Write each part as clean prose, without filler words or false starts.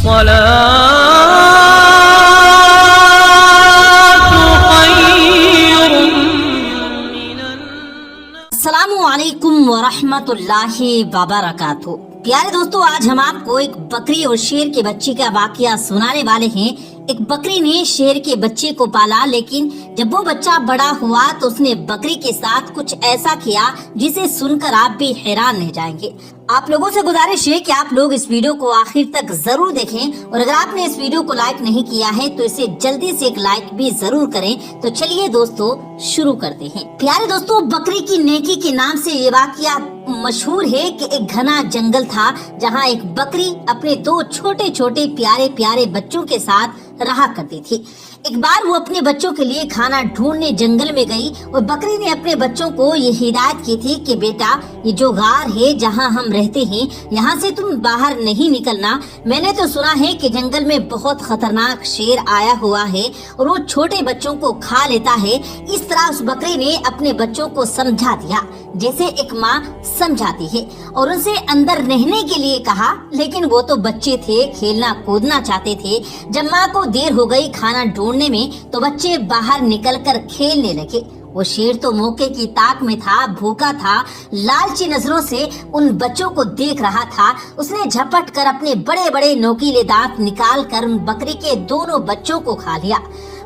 अस्सलामुअलैकुम वरहमतुल्लाहि वबरकातुहू। प्यारे दोस्तों, आज हम आपको एक बकरी और शेर के बच्चे का वाकया सुनाने वाले हैं। एक बकरी ने शेर के बच्चे को पाला, लेकिन जब वो बच्चा बड़ा हुआ तो उसने बकरी के साथ कुछ ऐसा किया जिसे सुनकर आप भी हैरान रह जाएंगे। आप लोगों से गुजारिश है कि आप लोग इस वीडियो को आखिर तक जरूर देखें, और अगर आपने इस वीडियो को लाइक नहीं किया है तो इसे जल्दी से एक लाइक भी जरूर करें। तो चलिए दोस्तों शुरू करते हैं। प्यारे दोस्तों, बकरी की नेकी के नाम से ये वाकया मशहूर है कि एक घना जंगल था जहाँ एक बकरी अपने दो छोटे छोटे प्यारे प्यारे बच्चों के साथ रहा करती थी। एक बार वो अपने बच्चों के लिए खाना ढूंढने जंगल में गई और बकरी ने अपने बच्चों को ये हिदायत की थी कि बेटा, ये जो गार है जहाँ हम रहते हैं, यहाँ से तुम बाहर नहीं निकलना। मैंने तो सुना है कि जंगल में बहुत खतरनाक शेर आया हुआ है और वो छोटे बच्चों को खा लेता है। इस तरह उस बकरी ने अपने बच्चों को समझा दिया जैसे एक माँ समझाती है, और उनसे अंदर रहने के लिए कहा। लेकिन वो तो बच्चे थे, खेलना कूदना चाहते थे। जब माँ को देर हो गई खाना ढूंढने में तो बच्चे बाहर निकलकर खेलने लगे। वो शेर तो मौके की ताक में था, भूखा था, लालची नजरों से उन बच्चों को देख रहा था। उसने झपट कर अपने बड़े बड़े नोकीले दांत निकाल कर उन बकरी के दोनों बच्चों को खा लिया।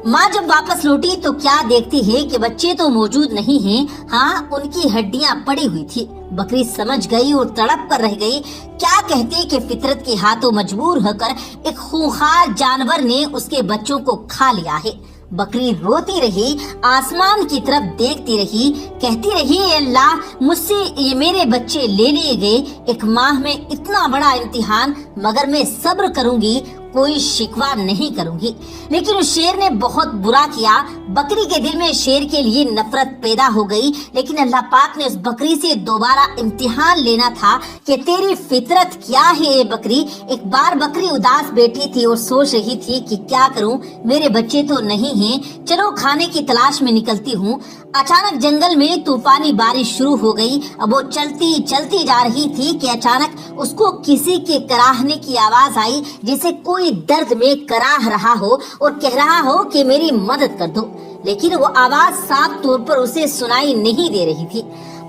माँ जब वापस लौटी तो क्या देखती है कि बच्चे तो मौजूद नहीं हैं, हाँ उनकी हड्डियाँ पड़ी हुई थी। बकरी समझ गई और तड़प कर रह गई। क्या कहते कि फितरत के हाथों मजबूर होकर एक खूंखार जानवर ने उसके बच्चों को खा लिया है। बकरी रोती रही, आसमान की तरफ देखती रही, कहती रही, अल्लाह, मुझसे ये मेरे बच्चे ले लिए गए। एक माह में इतना बड़ा इम्तिहान, मगर मैं सब्र करूंगी, कोई शिकवा नहीं करूंगी। लेकिन उस शेर ने बहुत बुरा किया। बकरी के दिल में शेर के लिए नफरत पैदा हो गई। लेकिन अल्लाह पाक ने उस बकरी से दोबारा इम्तिहान लेना था कि तेरी फितरत क्या है ये बकरी। एक बार बकरी उदास बैठी थी और सोच रही थी कि क्या करूं, मेरे बच्चे तो नहीं हैं, चलो खाने की तलाश में निकलती हूँ। अचानक जंगल में तूफानी बारिश शुरू हो गई। अब वो चलती चलती जा रही थी कि अचानक उसको किसी के कराहने की आवाज आई, जैसे कोई दर्द में कराह रहा हो और कह रहा हो कि मेरी मदद कर दो। लेकिन वो आवाज साफ तौर पर उसे सुनाई नहीं दे रही थी।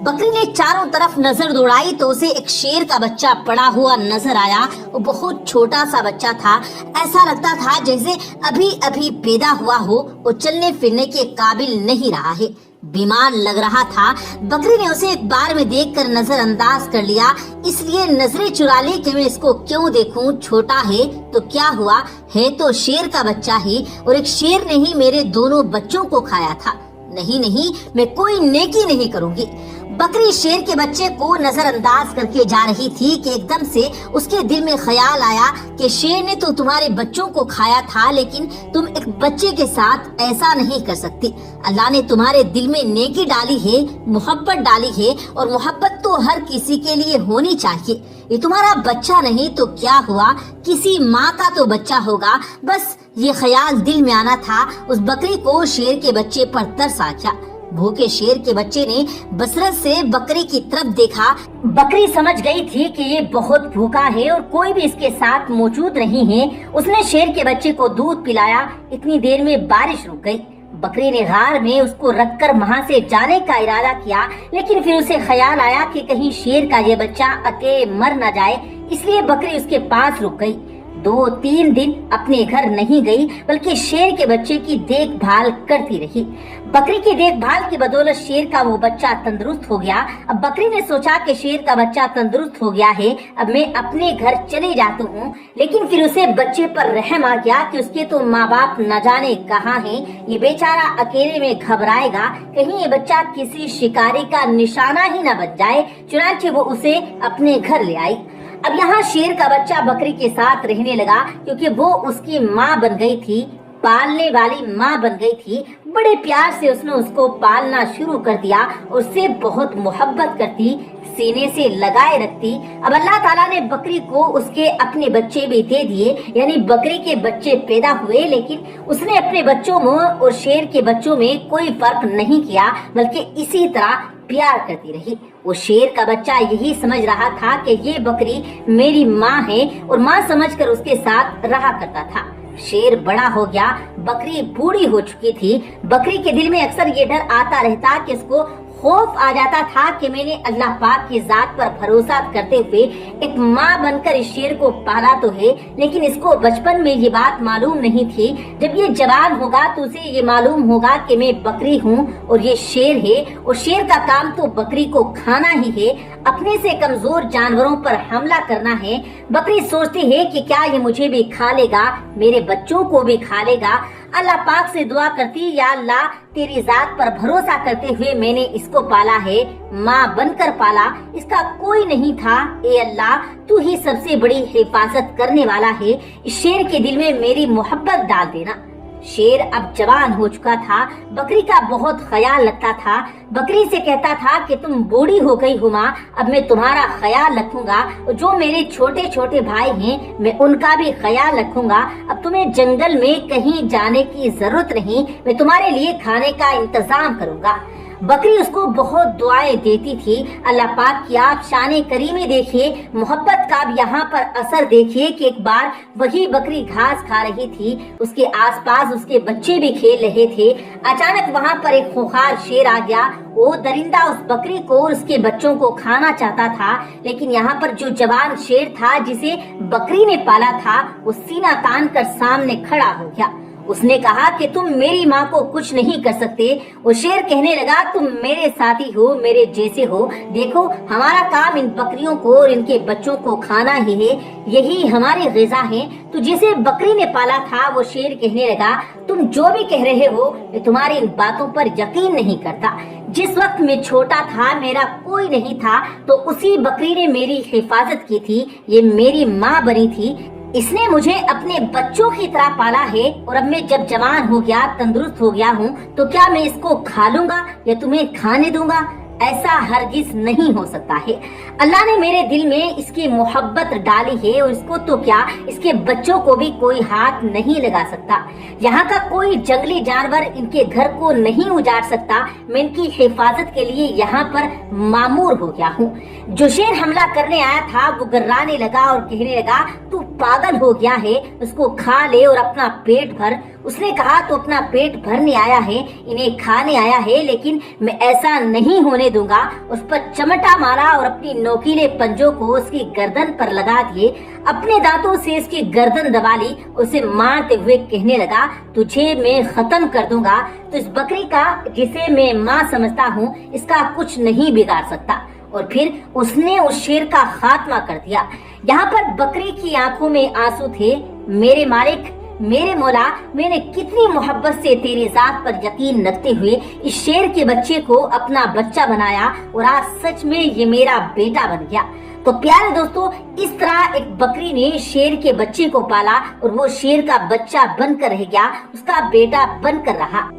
बकरी ने चारों तरफ नजर दौड़ाई तो उसे एक शेर का बच्चा पड़ा हुआ नजर आया। वो बहुत छोटा सा बच्चा था, ऐसा लगता था जैसे अभी अभी पैदा हुआ हो। वो चलने फिरने के काबिल नहीं रहा है, बीमार लग रहा था। बकरी ने उसे एक बार में देखकर नजरअंदाज कर लिया, इसलिए नजरें चुरा ली कि मैं इसको क्यों देखूं, छोटा है तो क्या हुआ, है तो शेर का बच्चा ही, और एक शेर ने ही मेरे दोनों बच्चों को खाया था। नहीं नहीं, मैं कोई नेकी नहीं करूंगी। बकरी शेर के बच्चे को नजरअंदाज करके जा रही थी कि एकदम से उसके दिल में ख्याल आया कि शेर ने तो तुम्हारे बच्चों को खाया था, लेकिन तुम एक बच्चे के साथ ऐसा नहीं कर सकती। अल्लाह ने तुम्हारे दिल में नेकी डाली है, मोहब्बत डाली है, और मोहब्बत तो हर किसी के लिए होनी चाहिए। ये तुम्हारा बच्चा नहीं तो क्या हुआ, किसी माँ का तो बच्चा होगा। बस ये ख्याल दिल में आना था। उस बकरी को शेर के बच्चे पर तरस आ गया। भूखे शेर के बच्चे ने बसरत से बकरी की तरफ देखा। बकरी समझ गई थी कि ये बहुत भूखा है और कोई भी इसके साथ मौजूद नहीं है। उसने शेर के बच्चे को दूध पिलाया। इतनी देर में बारिश रुक गई। बकरी ने गार में उसको रखकर वहाँ से जाने का इरादा किया, लेकिन फिर उसे ख्याल आया कि कहीं शेर का ये बच्चा अकेले मर न जाए, इसलिए बकरी उसके पास रुक गई। 2-3 दिन अपने घर नहीं गई, बल्कि शेर के बच्चे की देखभाल करती रही। बकरी की देखभाल की बदौलत शेर का वो बच्चा तंदुरुस्त हो गया। अब बकरी ने सोचा कि शेर का बच्चा तंदुरुस्त हो गया है, अब मैं अपने घर चली जाती हूँ। लेकिन फिर उसे बच्चे पर रहम आ गया कि उसके तो माँ बाप न जाने कहाँ हैं। ये बेचारा अकेले में घबराएगा, कहीं ये बच्चा किसी शिकारी का निशाना ही न बन जाए। चुनांचे वो उसे अपने घर ले आई। अब यहाँ शेर का बच्चा बकरी के साथ रहने लगा, क्योंकि वो उसकी माँ बन गई थी, पालने वाली माँ बन गई थी। बड़े प्यार से उसने उसको पालना शुरू कर दिया, उससे बहुत मोहब्बत करती, सीने से लगाए रखती। अब अल्लाह ताला ने बकरी को उसके अपने बच्चे भी दे दिए, यानी बकरी के बच्चे पैदा हुए, लेकिन उसने अपने बच्चों में और शेर के बच्चों में कोई फर्क नहीं किया, बल्कि इसी तरह प्यार करती रही। वो शेर का बच्चा यही समझ रहा था कि ये बकरी मेरी माँ है और माँ समझकर उसके साथ रहा करता था। शेर बड़ा हो गया, बकरी बूढ़ी हो चुकी थी। बकरी के दिल में अक्सर ये डर आता रहता कि उसको खौफ आ जाता था कि मैंने अल्लाह पाक की जात पर भरोसा करते हुए एक माँ बनकर इस शेर को पाला तो है, लेकिन इसको बचपन में ये बात मालूम नहीं थी। जब ये जवान होगा तो उसे ये मालूम होगा कि मैं बकरी हूँ और ये शेर है, और शेर का काम तो बकरी को खाना ही है, अपने से कमजोर जानवरों पर हमला करना है। बकरी सोचती है कि क्या ये मुझे भी खा लेगा, मेरे बच्चों को भी खा लेगा। अल्लाह पाक से दुआ करती, या अल्लाह तेरी जात पर भरोसा करते हुए मैंने इसको पाला है, माँ बनकर पाला, इसका कोई नहीं था। ए अल्लाह, तू ही सबसे बड़ी हिफाजत करने वाला है, इस शेर के दिल में मेरी मोहब्बत डाल देना। शेर अब जवान हो चुका था, बकरी का बहुत ख्याल रखता था। बकरी से कहता था कि तुम बूढ़ी हो गई हो माँ, अब मैं तुम्हारा ख्याल रखूंगा, और जो मेरे छोटे छोटे भाई हैं मैं उनका भी ख्याल रखूंगा। अब तुम्हें जंगल में कहीं जाने की जरूरत नहीं, मैं तुम्हारे लिए खाने का इंतजाम करूंगा। बकरी उसको बहुत दुआएं देती थी। अल्लाह पाक की आप शान करीमी देखिए, मोहब्बत का अब यहाँ पर असर देखिए कि एक बार वही बकरी घास खा रही थी, उसके आसपास उसके बच्चे भी खेल रहे थे। अचानक वहाँ पर एक खूंखार शेर आ गया। वो दरिंदा उस बकरी को और उसके बच्चों को खाना चाहता था, लेकिन यहाँ पर जो जवान शेर था जिसे बकरी ने पाला था, वो सीना तान कर सामने खड़ा हो गया। उसने कहा कि तुम मेरी माँ को कुछ नहीं कर सकते। वो शेर कहने लगा, तुम मेरे साथी हो, मेरे जैसे हो, देखो हमारा काम इन बकरियों को और इनके बच्चों को खाना ही है, यही हमारी ग़िज़ा है। तो जिसे बकरी ने पाला था वो शेर कहने लगा, तुम जो भी कह रहे हो मैं तुम्हारी इन बातों पर यकीन नहीं करता। जिस वक्त मैं छोटा था, मेरा कोई नहीं था, तो उसी बकरी ने मेरी हिफाजत की थी, ये मेरी माँ बनी थी, इसने मुझे अपने बच्चों की तरह पाला है, और अब मैं जब जवान हो गया, तंदुरुस्त हो गया हूँ, तो क्या मैं इसको खा लूंगा या तुम्हें खाने दूंगा? ऐसा हरगिज नहीं हो सकता है। अल्लाह ने मेरे दिल में इसकी मोहब्बत डाली है, और इसको तो क्या, इसके बच्चों को भी कोई हाथ नहीं लगा सकता। यहाँ का कोई जंगली जानवर इनके घर को नहीं उजाड़ सकता। मैं इनकी हिफाजत के लिए यहाँ पर मामूर हो गया हूँ। जो शेर हमला करने आया था वो गर्राने लगा और कहने लगा, तू पागल हो गया है, उसको खा ले और अपना पेट भर। उसने कहा, तो अपना पेट भरने आया है, इन्हें खाने आया है, लेकिन मैं ऐसा नहीं होने दूंगा। उस पर चमटा मारा और अपनी नोकीले पंजों को उसकी गर्दन पर लगा दिए, अपने दांतों से इसकी गर्दन दबा ली, उसे मारते हुए कहने लगा, तुझे मैं खत्म कर दूंगा। तो इस बकरी का, जिसे मैं माँ समझता हूँ, इसका कुछ नहीं बिगाड़ सकता। और फिर उसने उस शेर का खात्मा कर दिया। यहाँ पर बकरी की आंखों में आंसू थे। मेरे मालिक, मेरे मौला, मैंने कितनी मोहब्बत से तेरी जात पर यकीन रखते हुए इस शेर के बच्चे को अपना बच्चा बनाया, और आज सच में ये मेरा बेटा बन गया। तो प्यारे दोस्तों, इस तरह एक बकरी ने शेर के बच्चे को पाला, और वो शेर का बच्चा बनकर रह गया, उसका बेटा बनकर रहा।